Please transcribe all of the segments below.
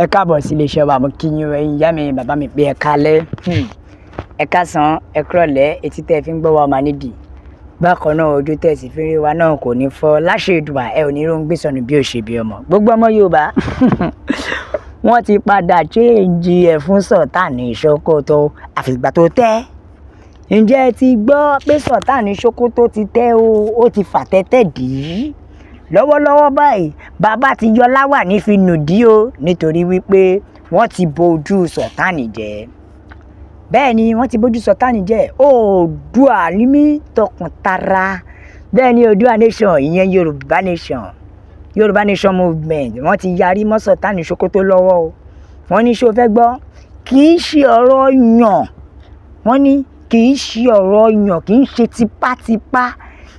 ẹ káàbọ̀ sí iléeṣẹ́ wa, mo kí yín ẹ̀yin ìyá mi bàbá mi pé ẹ káalẹ́, ẹ káàsán, ẹ kúrọ̀lẹ́, etí tẹ́ fi ń gbọ́ wa máa nídìí. Bákan náà ojú tẹ́ sì fi ń rí wa náà kò ní fọ́, láṣẹ Èdùà ẹ ò ní róńgbé sọnù bí ó ṣe bí ọmọ. Gbogbo ọmọ Yorùbá wọ́n ti padà change ẹ̀ fún Sultan Sokoto àfìgbà tó tẹ́. Ǹjẹ́ ẹ ti gbọ́ pé Sultan Sokoto ti tẹ́ o, ó ti fàtẹ́tẹ́ dì í. Lọ́wọ́lọ́wọ́ báyìí bàbá ti yọ láwàní fi nùdí o nítorí wípé wọ́n ti bojú Sultan jẹ́. Bẹ́ẹ̀ ni wọ́n ti bojú Sultan jẹ́. Oòduà ní mí tọkàntara. Bẹ́ẹ̀ ni Oòduà nation ìyẹn Yorùbá nation, Yorùbá nation movement wọ́n ti yarí mọ́ Sultan Sokoto lọ́wọ́ o. Wọ́n ní ṣó fẹ́ gbọ́, kì í ṣe ọ̀rọ̀ yàn. Wọ́n ní kì í ṣe ọ̀rọ̀ yàn, kì í ṣe tipátipá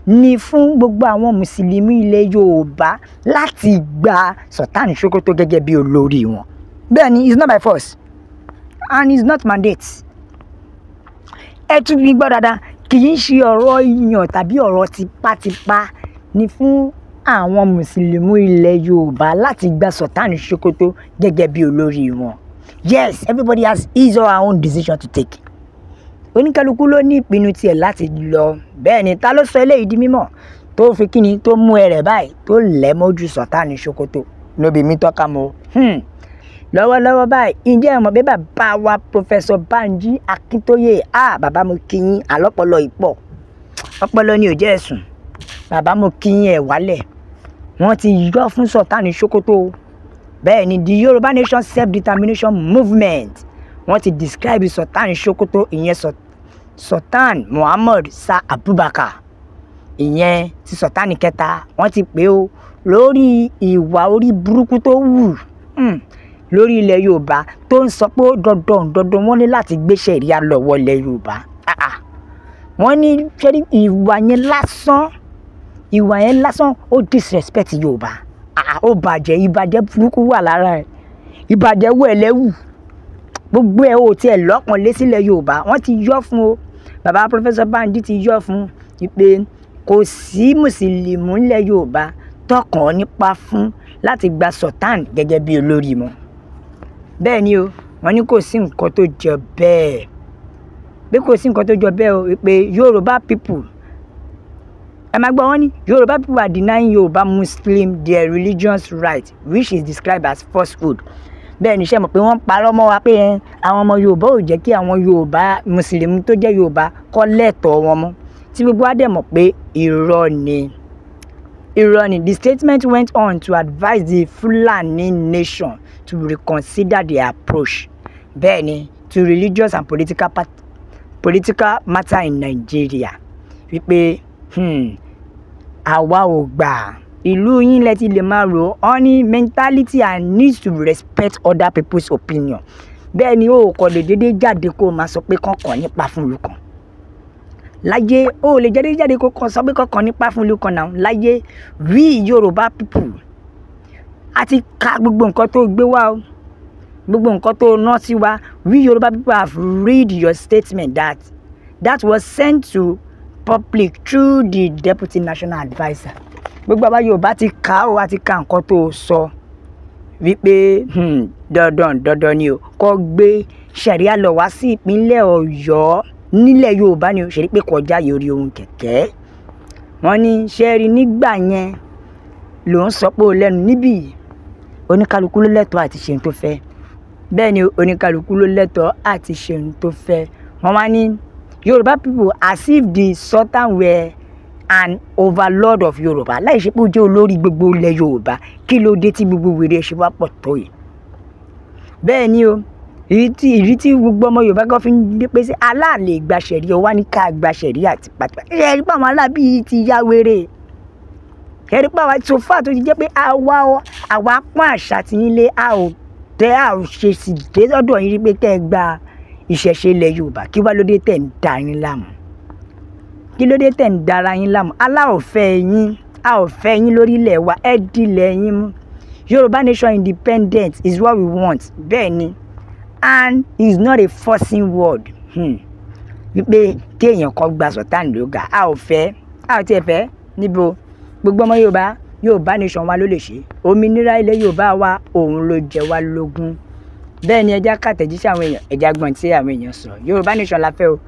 ni fún gbogbo àwọn mùsùlùmí ilẹ̀ Yorùbá láti gba Sultan Sokoto gẹ́gẹ́ bí olórí wọn. Bẹ́ẹ̀ ni, it's not by force and it's not mandate. Ẹ tún bí gbọ́ dáadáa, kì í ṣe ọ̀rọ̀ yàn tàbí ọ̀rọ̀ tipátipá ni fún àwọn mùsùlùmí ilẹ̀ Yorùbá láti gba Sultan Sokoto gẹ́gẹ́ bí olórí wọn. Yes, everybody has his or her own decision to take. Oníkálukú ló ní ìpinnu tiẹ̀ láti lọ. Bẹ́ẹ̀ ni, ta ló sọ eléyìí di mímọ̀ tó fi kíni tó mú ẹrẹ̀ báyìí tó lẹ̀ mọ́jú Sultan Sokoto lóbi mi tọ́ka mọ́. Lọ́wọ́lọ́wọ́ báyìí ǹjẹ́ ẹ mọ̀ pé bàbá wa Professor Banji Akintoye bàbá mo kí yín àlọ́pọ̀lọ ìpọ̀ ọpọlọ ni ò jẹ́ ẹ̀sùn. Bàbá mo kí yín ẹ̀ wálẹ̀, wọ́n ti yọ fún Sultan Sokoto. Bẹ́ẹ̀ ni the Yorùbá Nation Self-Determination Movement wọ́n ti describe Sultan Sokoto ìyẹn Sultan Muhammad Sa'ad Abubakar ìyẹn ti Sultan kẹta. Wọ́n ti pè ó lórí ìwà orí burúkú tó wù lórí ilẹ̀ Yorùbá tó ń sọ pé dandan wọ́n ní láti gbé ṣẹ̀ríà lọ́wọ́ ilẹ̀ Yorùbá. Wọ́n ní ìwà yẹn lásán ó disrespect Yorùbá. Ó ìbàjẹ́ burúkú wà lára ẹ̀, ìbàjẹ́ wọ ẹlẹ́wù gbogbo ẹ̀ ò tiẹ̀ lọ́kàn lé sílẹ̀ Yorùbá. Wọ́n ti yọ fún o, bàbá Professor Banji ti yọ fún pé kò sí mùsùlùmí ilẹ̀ Yorùbá tọkàn nípa fún láti gba Sultan gẹ́gẹ́ bí olórí wọn. Bẹ́ẹ̀ ni o, wọ́n ní kò sí nǹkan tó jọ bẹ́ẹ̀, pé kò sí nǹkan tó jọ bẹ́ẹ̀ o, pé Yorùbá people ẹ máa gbọ́, wọ́n ní Yorùbá people are denying Yorùbá Muslim their religious right which is described as falsehood. Bẹ́ẹ̀ ni iṣẹ́ mọ̀ pé wọ́n parọ́ mọ́ wa pé àwọn ọmọ Yorùbá ò jẹ́ kí àwọn Yorùbá mùsùlùmí tó jẹ́ Yorùbá kọ́ lẹ́tọ̀ọ́ wọn mọ́, tí gbogbo wa dẹ̀ mọ̀ pé irọ́ ni. The statement went on to advise the Fulani nation to reconsider their approach. Bẹ́ẹ̀ ni to religious and political matter in Nigeria. Wípé àwa ò gbà, ìlú yín lẹ ti lè máa rò ó ní mentality and needs to respect other people's opinion. Bẹ́ẹ̀ ni ó kò lè dédé jáde kó máa sọ pé kọ̀ọ̀kan nípa fún ìlú kan. Láyé ó lè jáde kó kàn sọ pé kọ̀ọ̀kan nípa fún ìlú kan náà. Láyé we Yorùbá people a ti ka gbogbo nǹkan tó gbé wá o, gbogbo nǹkan tó ná sí wa. We Yorùbá people have read your statement that was sent to public through the Deputy National Adviser. Gbogbo àwa Yorùbá ti kà ó, a ti ka nǹkan tó sọ wípé dandan ni o kó gbé ṣẹ̀ríà lọ wá sí ìpínlẹ̀ Ọ̀yọ́ nílẹ̀ Yorùbá ni o, ṣe rí pé kọjá yorí ohun kẹ̀kẹ́. Wọ́n ní ṣẹ́rí nígbà yẹn ló ń sọ pé ó lẹ́nu níbí oníkálukú ló lẹ́tọ̀ọ́ àti ṣe ohun tó fẹ́. Bẹ́ẹ̀ ni oníkálukú ló lẹ́tọ̀ọ́ àti ṣe ohun tó fẹ́. Wọ́n wá ní Yorùbá people as if the Sultan were an overlord of Yorùbá, láì ṣe pé ó jẹ́ olórí gbogbo ilẹ̀ Yorùbá. Kí ló dé tí gbogbo wèrè ṣe wá pọ̀ tó yìí? Bẹ́ẹ̀ ni o, ìrí tí gbogbo ọmọ Yorùbá kan fi ń dé pé sí aláàlè gba ṣẹ̀ríà wá ní ká gba ṣẹ̀ríà àti pàtàkì. Ẹ̀rí pé àwọn alábí ti ya wèrè. Ẹ̀rí pé àwọn sofa tó ti jẹ́ pé àwa pọ́n àṣà tí yín lé a ò ṣe sì dé lọ́dọ̀ yín rí pé kẹ́ ẹ gba ìṣẹ̀ṣe ilẹ̀ Yorùbá. Kí wá ló dé tẹ̀ ń da yín láàmú? Kí ló dé tẹ̀ ń dara yín láàmú? A ò fẹ́ yín lórí ilẹ̀ wa, ẹ dilẹ̀ yín mú. Yorùbá nation independent is what we want. Bẹ́ẹ̀ ni, and is not a forcing word. Wípé kéèyàn kan gba Sultan lóga a ò tiẹ̀ fẹ́ níbo gbogbo ọmọ Yorùbá Yorùbá nation wa ló lè ṣe òmìnira ilẹ̀ Yorùbá wa òun ló jẹ wá lógún. Bẹ́ẹ̀ ni ẹja kàtẹ̀jíṣẹ́ àwọn èèyàn ẹja gbọ́n tí àwọn èèyàn sọ Yorùbá nation la fẹ́ o,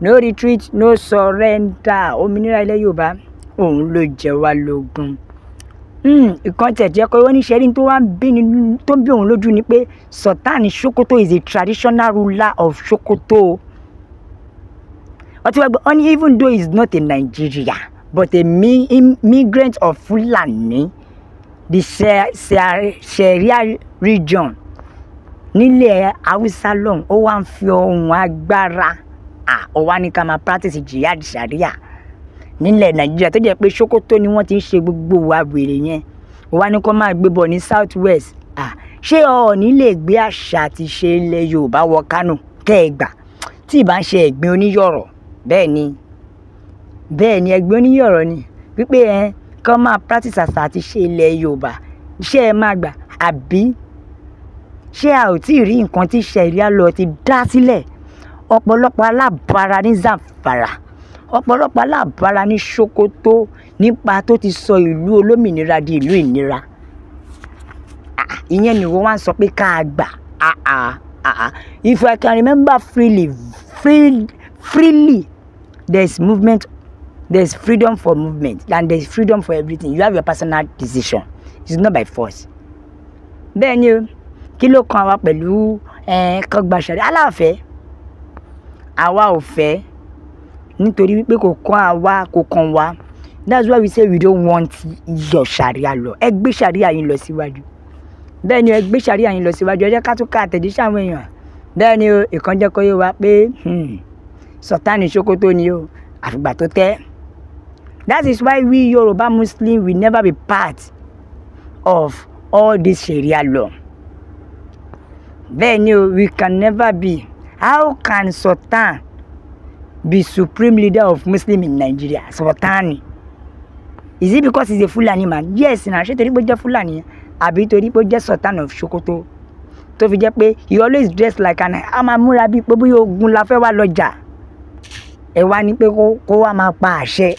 no retreat no surrender, òmìnira ilẹ̀ Yorùbá òun ló jẹ wá lógún. Ìkan tẹ̀ jẹ́ pé wọ́n ní ṣẹ́rí tó ń bí òun lójú ni pé Sultan Sokoto is a traditional ruler of Sokoto. Only even though he's not a Nigeria, but a migrant of Fulani, the Sharia region, nílẹ̀ Hausa lọ́hùn, ó wá ń fi ohun agbára, ó wá ní ká máa practice jihad Sharia nílẹ̀ Nàìjíríà tó jẹ́ pé Sokoto ni wọ́n ti ń ṣe gbogbo wa wèrè yẹn, ó wá ní kó máa gbé bọ̀ ní South West. Ṣé Ọọ̀ni lè gbé àṣà àti ṣe ilẹ̀ Yorùbá wọ Kánò kẹ́ẹ̀gbà tí ì bá ń ṣe ẹ̀gbin oníyọ̀rọ̀? Bẹ́ẹ̀ ni ẹgbẹ́ oníyọ̀rọ̀ ni wípé kọ́ máa practice àṣà àti ṣe ilẹ̀ Yorùbá, ṣé ẹ máa gbà? Àbí ṣé a ò tí ì rí nǹkan tí Sharia law ti dá sílẹ̀? Ọ̀pọ̀lọpọ̀ alábàárà ní Zamfara, ọ̀pọ̀lọpọ̀ alábàárà ní Sokoto nípa tó ti sọ ìlú olómìnira di ìlú ìnira. Ìyẹn ni wọ́n wá ń sọ pé ká gbà. If I can remember freely, there's movement, there's freedom for movement, and there's freedom for everything. You have your personal decision. It's not by force. Bẹ́ẹ̀ ni o, kí ló kan àwa pẹ̀lú kọ́gbà Sharia? Aláàfẹ́, àwa ò fẹ́ nítorí wípé kò kàn wá. That's why we say we don't want your Sharia law. Ẹ gbé Sharia yín lọ síwájú. Bẹ́ẹ̀ ni ẹ gbé Sharia yín lọ síwájú. Ẹ jẹ́ ká tún ká àtẹ̀jíṣẹ́ àwọn èèyàn. Bẹ́ẹ̀ ni o, ìkan jẹ́ kó yé wa pé Sultan Sokoto ni o, àfìgbà tó tẹ́. That is why we Yoruba Muslims will never be part of all this Sharia law. Bẹ́ẹ̀ ni o, we can never be. How can Sultan be supreme leader of Muslim in Nigeria? Sultan. Is it because he's a Fulani man? Yes, na ṣé torí pé ó jẹ́ Fulani àbí torí pé ó jẹ́ Sultan of Sokoto tó fi jẹ́ pé he always dress like an amamura bíi pé bóyá ogun la fẹ́ wá lọ́jà. Ẹ wá ní pé kó wá máa pa àṣẹ.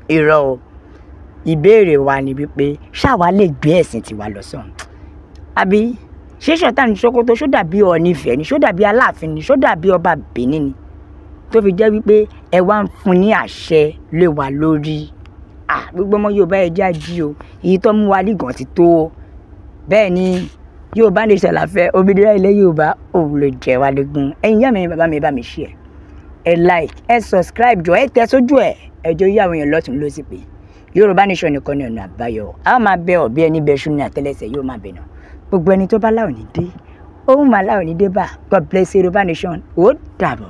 Irọ́ o. Ìbéèrè wa ni wípé ṣáwa lè gbé ẹ̀sìn tiwa lọ sọ́run? Àbí ṣé Sultan Sokoto ṣó dàbí Ọọ̀ni Ifẹ̀ ni, ṣó dàbí Aláàfin ni, ṣó dàbí ọba Benin ni tó fi jẹ́ wípé ẹ wá ń fún ní àṣẹ lé wa lórí? Gbogbo ọmọ Yorùbá ẹ jẹ́ àjí o, èyí tó mú wa lígàn ti tó o. Bẹ́ẹ̀ ni Yorùbá nation la fẹ́, òmìnira ilẹ̀ Yorùbá òun ló jẹ wá lógún. Ẹ̀yin yá mi bàbá mi bá mi share, ẹ like, ẹ subscribe jọ, ẹ tẹ sójú ẹ jọ yí àwọn èèyàn lọ́tùn lósì pé Yorùbá nation nìkan ni ọ̀nà àbáyọ. A máa bẹ ọ̀bí ẹni bẹ ṣú ní àtẹ́lẹsẹ̀ yóò máa bẹ̀ náà. Gbogbo ẹni tó bá láwọn ní dé, òun máa láwọn ní dé bá. God bless Yorùbá nation. Ó dàbọ̀.